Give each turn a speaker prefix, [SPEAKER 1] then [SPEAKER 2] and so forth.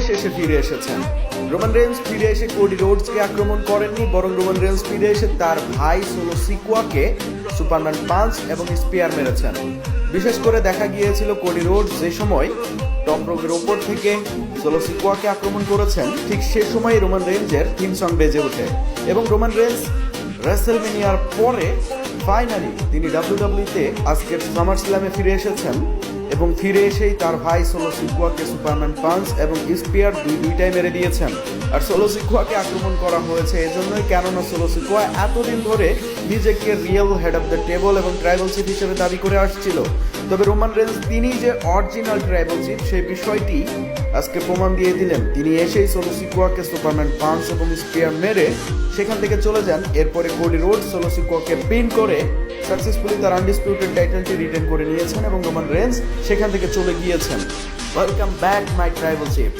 [SPEAKER 1] অবশেষে ফিরে এসেছেন। রোমান রেন্স ফিরে এসে কোডি রোডসকে আক্রমণ করেননি, বরং রোমান রেন্স ফিরে এসে তার ভাই সোলো সিকোয়াকে সুপারম্যান পাঞ্চ এবং স্পিয়ার মেরেছেন। বিশেষ করে দেখা গিয়েছিল কোডি রোডস যে সময় টপ রোপের ওপর থেকে সোলো সিকোয়াকে আক্রমণ করেছেন, ঠিক সে সময় রোমান রেঞ্জের থিম সং বেজে ওঠে এবং রোমান রেন্স রেসেলমেনিয়ার পরে ফাইনালি তিনি ডাব্লিউডাব্লিউতে আজকের সামার স্ল্যামে ফিরে এসেছেন এবং ফিরে এসেই তার ভাই সোলো সিকোয়াকে সুপারম্যান পাঞ্চ এবং স্পিয়ার দুইটাই মেরে দিয়েছেন। আর সোলো সিকোয়াকে আক্রমণ করা হয়েছে এজন্যই কেননা সোলো সিকোয়া এতদিন ধরে নিজেকে real head of the table এবং ট্রাইবাল চিফ হিসেবে দাবি করে আসছিল। তবে রোমান রেন্স তিনি যে অরিজিনাল ট্রাইবাল চিফ সেই বিষয়টি আজকে প্রমাণ দিয়ে দিলেন। তিনি এসেই সোলো সিকোয়াকে সুপারম্যান পাঞ্চ এবং স্পিয়ার মেরে সেখান থেকে চলে যান। এরপরে কোডি রোডস সোলো সিকোয়াকে পিন করে সাকসেসফুলি তার আনডিসপিউটেড টাইটেলটি রিটেন করে নিয়েছেন এবং রোমান রেন্স সেখান থেকে চলে গিয়েছেন। Welcome back my tribal chief.